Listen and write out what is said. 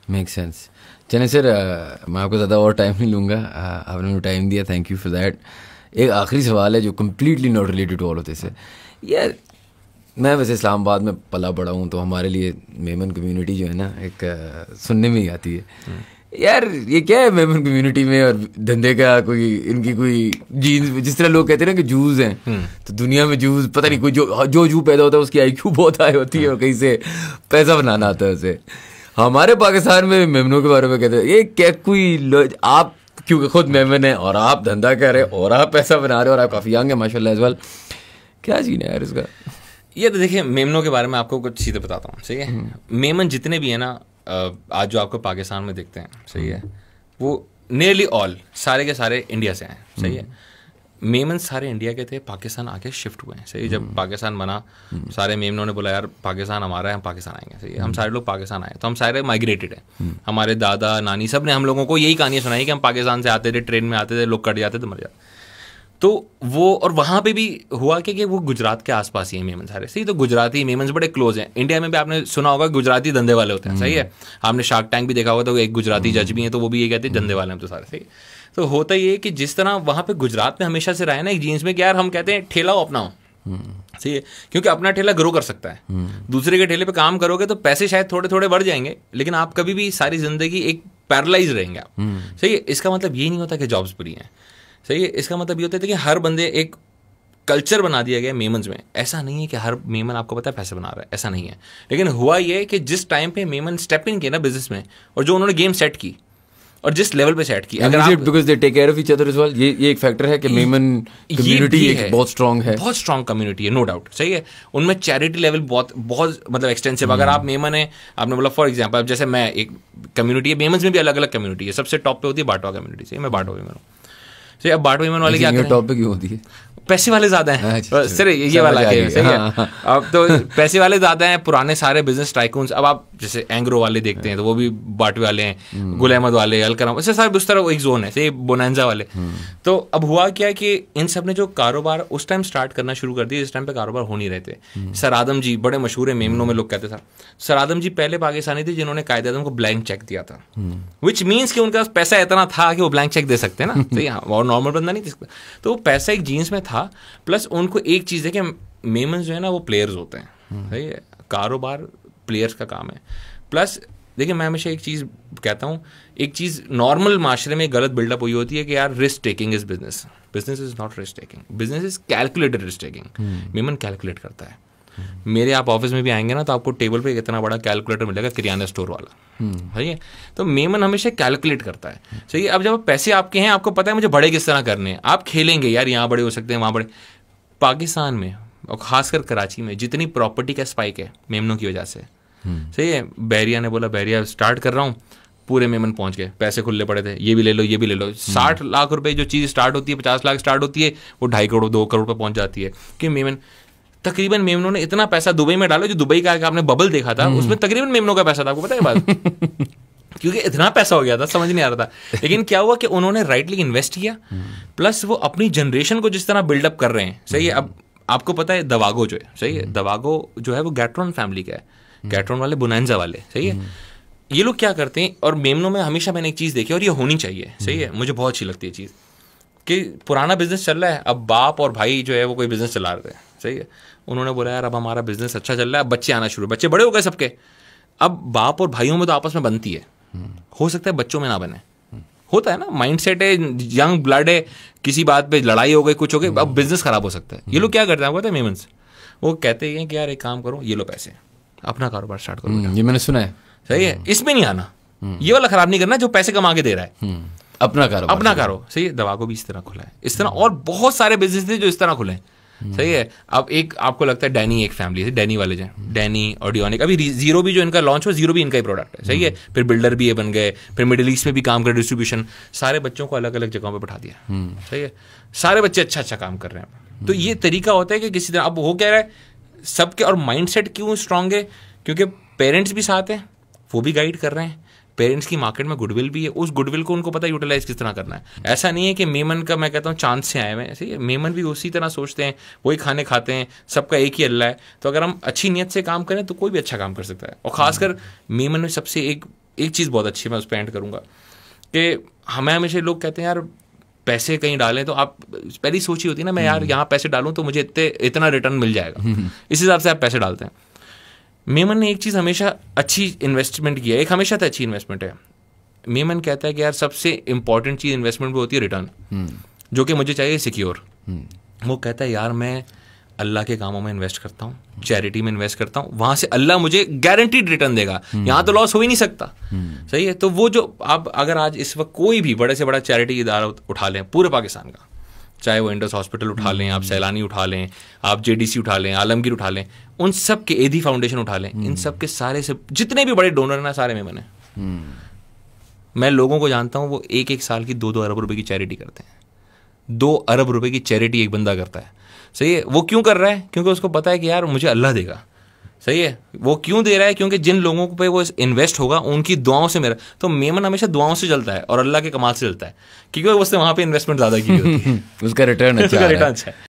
Make sense. चलें sir, मैं आपको ज़्यादा और टाइम नहीं लूँगा, आपने मुझे टाइम दिया, थैंक यू फॉर दैट। एक आखिरी सवाल है जो completely not related to all of this है। यार मैं वैसे इस्लामाबाद में पला बड़ा हूँ, तो हमारे लिए मेमन कम्युनिटी जो है ना, एक सुनने में ही आती है। यार ये क्या है मेमन कम्युनिटी में और धंधे का कोई, इनकी कोई जीन्स, जिस तरह लोग कहते हैं ना कि जूस हैं, तो दुनिया में जूस पता नहीं, कोई जो जू पैदा होता है उसकी IQ बहुत हाई होती है और कहीं से पैसा बनाना आता है उसे। हमारे पाकिस्तान में मेमनों के बारे में कहते हैं ये क्या कोई, आप क्योंकि खुद मेमन है और आप धंधा कर रहे हो और आप पैसा बना रहे हो और आप काफ़ी यंग है माशाल्लाह एज वेल, क्या सीन है यार इसका? ये तो देखिए, मेमनों के बारे में आपको कुछ चीज़ें बताता हूँ, सही है। मेमन जितने भी है ना आज जो आपको पाकिस्तान में दिखते हैं, सही है, वो नियरली ऑल सारे के सारे इंडिया से हैं, सही है। मेमन सारे इंडिया के थे, पाकिस्तान आके शिफ्ट हुए हैं, सही है। जब पाकिस्तान बना, सारे मेमनों ने बोला यार पाकिस्तान हमारा है, हम पाकिस्तान आएंगे, सही है। हम सारे लोग पाकिस्तान आए, तो हम सारे माइग्रेटेड हैं। हमारे दादा नानी सब ने हम लोगों को यही कहानियाँ सुनाई कि हम पाकिस्तान से आते थे, ट्रेन में आते थे, लोग कट जाते थे, मर जाते। तो वो, और वहाँ पे भी हुआ कि वो गुजरात के आसपास ही है मेमन सारे, सही। तो गुजराती मेमन्स बड़े क्लोज हैं। इंडिया में भी आपने सुना होगा गुजराती धंधे वाले होते हैं, सही है। आपने शार्क टैंक भी देखा होगा, तो एक गुजराती जज भी हैं, तो वो भी ये कहते हैं धंधे वाले हैं तो सारे, सही। तो होता ये कि जिस तरह वहाँ पे गुजरात में हमेशा से रहा है ना एक जीन्स में कि यार हम कहते हैं ठेला हो अपना, सही है, क्योंकि अपना ठेला ग्रो कर सकता है। दूसरे के ठेले पे काम करोगे तो पैसे शायद थोड़े थोड़े बढ़ जाएंगे, लेकिन आप कभी भी सारी जिंदगी एक पैरालाइज रहेंगे आप, सही है। इसका मतलब ये नहीं होता कि जॉब्स बुरी हैं, सही है। इसका मतलब ये होता है कि हर बंदे, एक कल्चर बना दिया गया मेमन्स में। ऐसा नहीं है कि हर मेमन आपको पता है पैसे बना रहा है, ऐसा नहीं है। लेकिन हुआ ये कि जिस टाइम पे मेमन स्टेप इन किया ना बिजनेस में, और जो उन्होंने गेम सेट की और जिस लेवल पे सेट की, अगर आप because they take care of each other as well, ये एक फैक्टर है कि मेमन कम्युनिटी एक बहुत स्ट्रांग है, बहुत स्ट्रांग कम्युनिटी है, नो डाउट, सही है। उनमें चैरिटी लेवल बहुत बहुत मतलब एक्सटेंसिव। अगर आप मेमन है, आपने बोला फॉर एग्जांपल, अब जैसे मैं, एक कम्युनिटी है मेमन्स में भी अलग अलग कम्युनिटी है, सबसे टॉप पे होती है बाटवा कम्युनिटी, सही। मैं बाटवा मेमन हूँ, सही। अब बाटवा मेमन वाले क्या करें, टॉप पे क्यों होती है? पैसे वाले ज्यादा हैं, सर ये वाला है, सही है। अब तो पैसे वाले ज्यादा हैं, पुराने सारे बिजनेस टाइकून्स। अब आप जैसे एंग्रो वाले देखते हैं तो वो भी बाटवे वाले हैं, गुल अहमद वाले, अलकरम, ऐसे सारे उस तरह एक जोन है, सही, बोनांजा वाले। तो अब हुआ क्या कि इन सब ने जो कारोबार उस टाइम स्टार्ट करना शुरू कर दिया जिस टाइम पे कारोबार हो नहीं रहे थे। सर आदम जी बड़े मशहूर है मेमनों में, लोग कहते थे सर आदम जी पहले पाकिस्तानी थे जिन्होंने कायदे आज़म को ब्लैंक चेक दिया था, विच मीन्स कि उनका पैसा इतना था कि वो ब्लैंक चेक दे सकते हैं ना, सही। और नॉर्मल बंदा नहीं दे सकता, तो वो पैसा एक जीन्स में था। प्लस उनको एक चीज़ है कि मेमन्स जो है ना वो प्लेयर्स होते हैं, सही है। कारोबार प्लेयर्स का काम है। प्लस देखिए, मैं हमेशा एक चीज़ कहता हूँ, एक चीज़ नॉर्मल माशरे में गलत बिल्डअप हुई होती है कि यार risk taking is business, business is not risk taking, business is calculated risk taking. Memon calculate करता है। मेरे आप ऑफिस में भी आएंगे ना तो आपको टेबल पे इतना बड़ा कैलकुलेटर मिलेगा, किराना स्टोर वाला, सही है। तो मेमन हमेशा कैलकुलेट करता है, सही है। अब जब पैसे आपके हैं, आपको पता है मुझे बड़े किस तरह करने हैं, आप खेलेंगे यार, यहाँ बड़े हो सकते हैं, वहाँ बड़े। पाकिस्तान में और खासकर कराची में जितनी प्रॉपर्टी का स्पाइक है मेमनों की वजह से, सही है। बहरिया ने बोला बहरिया स्टार्ट कर रहा हूँ, पूरे मेमन पहुंच गए, पैसे खुले पड़े थे, ये भी ले लो ये भी ले लो। 60 लाख रुपए जो चीज़ स्टार्ट होती है, 50 लाख स्टार्ट होती है, वो 2.5 करोड़ 2 करोड़ पे पहुंच जाती है। कि मेमन तकरीबन मेमनों ने इतना पैसा दुबई में डाला, जो दुबई का आपने बबल देखा था उसमें तकरीबन मेमनों का पैसा था, आपको पता है बात क्योंकि इतना पैसा हो गया था, समझ नहीं आ रहा था। लेकिन क्या हुआ कि उन्होंने राइटली इन्वेस्ट किया, प्लस वो अपनी जनरेशन को जिस तरह बिल्डअप कर रहे हैं, सही है। अब आपको पता है दवागो जो है, सही है, दवागो जो है वो गैट्रॉन फैमिली का है, गैट्रॉन वाले बोनांजा वाले, सही है। ये लोग क्या करते हैं, और मेमनों में हमेशा मैंने एक चीज़ देखी और ये होनी चाहिए, सही है, मुझे बहुत अच्छी लगती है चीज़, कि पुराना बिजनेस चल रहा है, अब बाप और भाई जो है वो कोई बिजनेस चला रहे हैं, सही है। उन्होंने बोला यार अब हमारा बिजनेस अच्छा चल रहा है, अब बच्चे आना शुरू, बच्चे बड़े हो गए सबके, अब बाप और भाइयों में तो आपस में बनती है, हो सकता है बच्चों में ना बने, होता है ना, माइंडसेट है, यंग ब्लड है, किसी बात पे लड़ाई हो गई, कुछ हो गई, अब बिजनेस खराब हो सकता है। ये लोग क्या करते हैं आपको पता है मेमन्स, वो कहते हैं कि यार एक काम करो, ये लो पैसे, अपना कारोबार स्टार्ट करो। ये मैंने सुना है, सही है, इसमें नहीं आना, ये वाला खराब नहीं करना जो पैसे कमा के दे रहा है, अपना कारोबार, अपना करो, सही है। दवा को भी इस तरह खुला है, इस तरह और बहुत सारे बिजनेस थे जो इस तरह खुले हैं, सही है। अब एक आपको लगता है डैनी एक फैमिली है, डैनी वाले जो डैनी ऑडियोनिक, अभी जीरो भी जो इनका लॉन्च हुआ, जीरो भी इनका ही प्रोडक्ट है, सही है। फिर बिल्डर भी ये बन गए, फिर मिडिल ईस्ट में भी काम कर, डिस्ट्रीब्यूशन, सारे बच्चों को अलग अलग जगहों पे बैठा दिया, सही है। सारे बच्चे अच्छा अच्छा काम कर रहे हैं। तो ये तरीका होता है कि किसी तरह, अब हो क्या रहा है सबके, और माइंडसेट क्यों स्ट्रांग है, क्योंकि पेरेंट्स भी साथ हैं, वो भी गाइड कर रहे हैं, पेरेंट्स की मार्केट में गुडविल भी है, उस गुडविल को उनको पता है यूटिलाइज किस तरह करना है। ऐसा नहीं है कि मेमन का मैं कहता हूँ चांद से आए हुए हैं, सही है, मेमन भी उसी तरह सोचते हैं, वही खाने खाते हैं, सबका एक ही अल्लाह है। तो अगर हम अच्छी नीयत से काम करें तो कोई भी अच्छा काम कर सकता है। और खासकर मेमन में सबसे एक एक चीज़ बहुत अच्छी मैं उस पर एंड करूँगा कि हमें हमेशा लोग कहते हैं यार पैसे कहीं डालें, तो आप पहली सोची होती है ना, मैं यार यहाँ पैसे डालूँ तो मुझे इतना रिटर्न मिल जाएगा, इस हिसाब से आप पैसे डालते हैं। मेमन ने एक चीज़ हमेशा अच्छी इन्वेस्टमेंट की है, एक हमेशा तो अच्छी इन्वेस्टमेंट है। मेमन कहता है कि यार सबसे इंपॉर्टेंट चीज़ इन्वेस्टमेंट में होती है रिटर्न, जो कि मुझे चाहिए सिक्योर। वो कहता है यार मैं अल्लाह के कामों में इन्वेस्ट करता हूँ, चैरिटी में इन्वेस्ट करता हूँ, वहाँ से अल्लाह मुझे गारंटीड रिटर्न देगा, यहाँ तो लॉस हो ही नहीं सकता। सही है। तो वो जो आप अगर आज इस वक्त कोई भी बड़े से बड़ा चैरिटी इदारा उठा लें पूरे पाकिस्तान का, चाहे वो इंडस हॉस्पिटल उठा लें, आप सैलानी उठा लें, आप JDC उठा लें, आलमगीर उठा लें, उन सब के एधी फाउंडेशन उठा लें, इन सब के सारे से जितने भी बड़े डोनर हैं ना, सारे मेमन हैं। मैं लोगों को जानता हूँ वो एक साल की 2-2 अरब रुपए की चैरिटी करते हैं। 2 अरब रुपए की चैरिटी एक बंदा करता है। सही है। वो क्यों कर रहा है? क्योंकि उसको पता है कि यार मुझे अल्लाह देगा। सही है। वो क्यों दे रहा है? क्योंकि जिन लोगों पे वो इन्वेस्ट होगा उनकी दुआओं से मेरा, तो मेमन हमेशा दुआओं से चलता है और अल्लाह के कमाल से चलता है, क्योंकि उसने वहाँ पे इन्वेस्टमेंट ज़्यादा की होती है। उसका रिटर्न अच्छा है।